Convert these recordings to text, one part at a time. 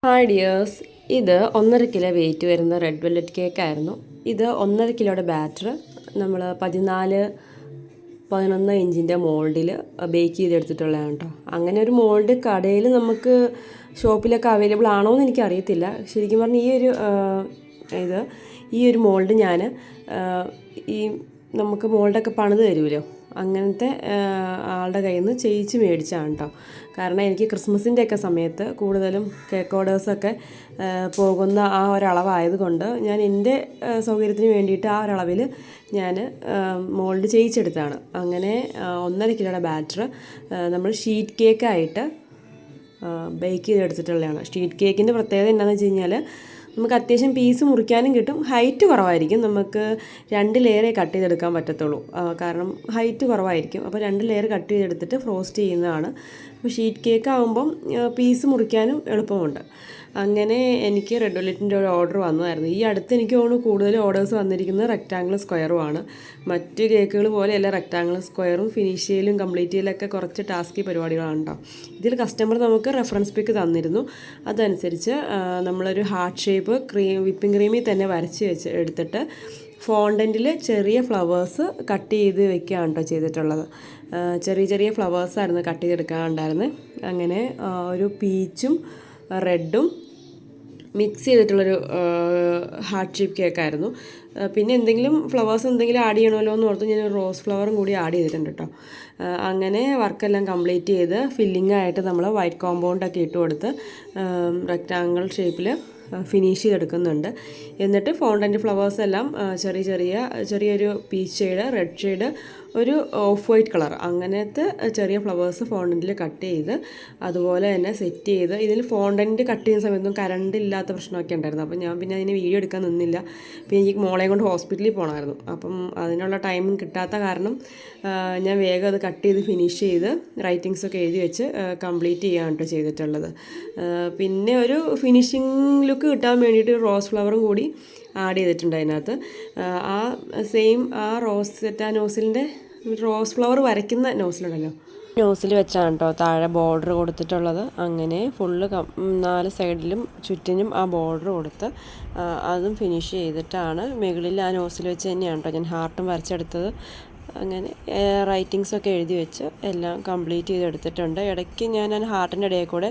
Hi dears, ഇത് 1.5 kilo weight വരുന്ന red velvet കേക്കായിരുന്നു. ഇത് 1.5 കിലോയുടെ ബാറ്റർ നമ്മൾ 14-11 ഇഞ്ചിൻ്റെ മോൾഡിൽ ബേക്ക് ചെയ്തെടുത്തിട്ടുള്ളതാണ് കേട്ടോ. അങ്ങനെ ഒരു മോൾഡ് കടയിൽ നമുക്ക് ഷോപ്പിലൊക്കെ അവൈലബിൾ ആണോ എന്ന് എനിക്കറിയത്തില്ല. ശരിക്കും പറഞ്ഞാൽ ഈ ഒരു മോൾഡ് ഞാൻ ഈ നമുക്ക് മോൾഡൊക്കെ പണിത് തരുമല്ലോ, അങ്ങനത്തെ ആളുടെ കയ്യിൽ നിന്ന് ചെയ്യിച്ച് മേടിച്ചാണ് കേട്ടോ. കാരണം എനിക്ക് ക്രിസ്മസിൻ്റെയൊക്കെ സമയത്ത് കൂടുതലും കേക്ക് ഓർഡേഴ്സൊക്കെ പോകുന്ന ആ ഒരളവായതുകൊണ്ട് ഞാൻ എൻ്റെ സൗകര്യത്തിന് വേണ്ടിയിട്ട് ആ ഒരളവിൽ ഞാൻ മോൾഡ് ചെയ്യിച്ചെടുത്താണ്. അങ്ങനെ 1.5 കിലോയുടെ ബാറ്റർ നമ്മൾ ഷീറ്റ് കേക്കായിട്ട് ബേക്ക് ചെയ്തെടുത്തിട്ടുള്ളതാണ്. ഷീറ്റ് കേക്കിൻ്റെ പ്രത്യേകത എന്താണെന്ന് വെച്ച് കഴിഞ്ഞാൽ നമുക്ക് അത്യാവശ്യം പീസ് മുറിക്കാനും കിട്ടും. ഹൈറ്റ് കുറവായിരിക്കും, നമുക്ക് 2 ലെയറേ കട്ട് ചെയ്തെടുക്കാൻ പറ്റത്തുള്ളൂ. കാരണം ഹൈറ്റ് കുറവായിരിക്കും. അപ്പോൾ 2 ലെയർ കട്ട് ചെയ്തെടുത്തിട്ട് ഫ്രോസ്റ്റ് ചെയ്യുന്നതാണ്. അപ്പോൾ ഷീറ്റ് കേക്ക് ആകുമ്പം പീസ് മുറിക്കാനും എളുപ്പമുണ്ട്. അങ്ങനെ എനിക്ക് റെഡ് വെൽവെറ്റിൻ്റെ ഒരു ഓർഡർ വന്നതായിരുന്നു. ഈ അടുത്ത് എനിക്ക് തോന്നുന്നു കൂടുതൽ ഓർഡേഴ്സ് വന്നിരിക്കുന്നത് റെക്റ്റാങ്കിൾ സ്ക്വയറുമാണ്. മറ്റ് കേക്കുകൾ പോലെയല്ല, റെക്റ്റാങ്കിൾ സ്ക്വയറും ഫിനിഷ് ചെയ്യലും കംപ്ലീറ്റ് ചെയ്യലൊക്കെ കുറച്ച് ടാസ്കി പരിപാടികളാണ് കേട്ടോ. ഇതിൽ കസ്റ്റമർ നമുക്ക് റെഫറൻസ് പിക്ക് തന്നിരുന്നു. അതനുസരിച്ച് നമ്മളൊരു ഹാർട്ട് ഷേപ്പ് വിപ്പിംഗ് ക്രീമിൽ തന്നെ വരച്ച് എടുത്തിട്ട് ഫോണ്ടൻറ്റിൽ ചെറിയ ഫ്ലവേഴ്സ് കട്ട് ചെയ്ത് വെക്കുകയാണ് കേട്ടോ ചെയ്തിട്ടുള്ളത്. ചെറിയ ഫ്ലവേഴ്സായിരുന്നു കട്ട് ചെയ്തെടുക്കാനുണ്ടായിരുന്നത്. അങ്ങനെ ഒരു പീച്ചും റെഡും മിക്സ് ചെയ്തിട്ടുള്ളൊരു ഹാർട്ട് ഷേപ്പ് കേക്കായിരുന്നു. പിന്നെ എന്തെങ്കിലും ഫ്ലവേഴ്സ് എന്തെങ്കിലും ആഡ് ചെയ്യണമല്ലോ എന്ന് ഓർത്ത് ഞാൻ റോസ് ഫ്ലവറും കൂടി ആഡ് ചെയ്തിട്ടുണ്ട് കേട്ടോ. അങ്ങനെ വർക്കെല്ലാം കംപ്ലീറ്റ് ചെയ്ത് ഫില്ലിംഗ് ആയിട്ട് നമ്മൾ വൈറ്റ് കോമ്പൗണ്ടൊക്കെ ഇട്ട് കൊടുത്ത് റെക്റ്റാങ്കിൾ ഷേപ്പിൽ ഫിനിഷ് ചെയ്തെടുക്കുന്നുണ്ട്. എന്നിട്ട് ഫോണ്ടൻറ്റ് ഫ്ലവേഴ്സ് എല്ലാം ചെറിയൊരു പീച്ച് ഷെയ്ഡ്, റെഡ് ഷെയ്ഡ്, ഒരു ഓഫ് വൈറ്റ് കളർ, അങ്ങനത്തെ ചെറിയ ഫ്ലവേഴ്സ് ഫോണ്ടൻറ്റിൽ കട്ട് ചെയ്ത് അതുപോലെ തന്നെ സെറ്റ് ചെയ്ത്. ഇതിൽ ഫോണ്ടൻറ്റ് കട്ട് ചെയ്യുന്ന സമയത്തൊന്നും കറണ്ട് ഇല്ലാത്ത പ്രശ്നമൊക്കെ ഉണ്ടായിരുന്നു. അപ്പം ഞാൻ പിന്നെ അതിന് വീഡിയോ എടുക്കാൻ നിന്നില്ല. പിന്നെ എനിക്ക് മോളെ കൊണ്ട് ഹോസ്പിറ്റലിൽ പോകണമായിരുന്നു. അപ്പം അതിനുള്ള ടൈമും കിട്ടാത്ത കാരണം ഞാൻ വേഗം അത് കട്ട് ചെയ്ത് ഫിനിഷ് ചെയ്ത് റൈറ്റിങ്സൊക്കെ എഴുതി വെച്ച് കംപ്ലീറ്റ് ചെയ്യാണ് കേട്ടോ ചെയ്തിട്ടുള്ളത്. പിന്നെ ഒരു ഫിനിഷിംഗ് ലുക്ക് കിട്ടാൻ വേണ്ടിയിട്ട് റോസ് ഫ്ലവറും കൂടി ആഡ് ചെയ്തിട്ടുണ്ട് അതിനകത്ത്. ആ നോസിലിൻ്റെ റോസ് ഫ്ലവർ വരയ്ക്കുന്ന നോസിലുണ്ടല്ലോ, നോസിൽ വെച്ചാണ് കേട്ടോ താഴെ ബോർഡർ കൊടുത്തിട്ടുള്ളത്. അങ്ങനെ ഫുള്ള് 4 സൈഡിലും ചുറ്റിനും ആ ബോർഡർ കൊടുത്ത് അതും ഫിനിഷ് ചെയ്തിട്ടാണ് മുകളിൽ ആ നോസിൽ വെച്ച് തന്നെയാണ് കേട്ടോ ഞാൻ ഹാർട്ടും വരച്ചെടുത്തത്. അങ്ങനെ റൈറ്റിങ്സൊക്കെ എഴുതി വെച്ച് എല്ലാം കംപ്ലീറ്റ് ചെയ്തെടുത്തിട്ടുണ്ട്. ഇടയ്ക്ക് ഞാൻ ഹാർട്ടിൻ്റെ ഇടയിൽ കൂടെ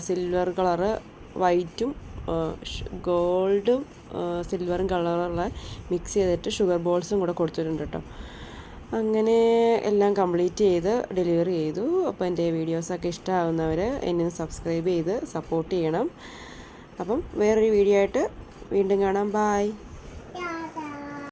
സിൽവർ കളറ് വൈറ്റും ഗോൾഡും സിൽവറും കളറുള്ള മിക്സ് ചെയ്തിട്ട് ഷുഗർ ബോൾസും കൂടെ കൊടുത്തിട്ടുണ്ട് കേട്ടോ. അങ്ങനെ എല്ലാം കംപ്ലീറ്റ് ചെയ്ത് ഡെലിവറി ചെയ്തു. അപ്പോൾ എൻ്റെ വീഡിയോസൊക്കെ ഇഷ്ടമാകുന്നവർ എന്നെ സബ്സ്ക്രൈബ് ചെയ്ത് സപ്പോർട്ട് ചെയ്യണം. അപ്പം വേറൊരു വീഡിയോ ആയിട്ട് വീണ്ടും കാണാം. ബായ്.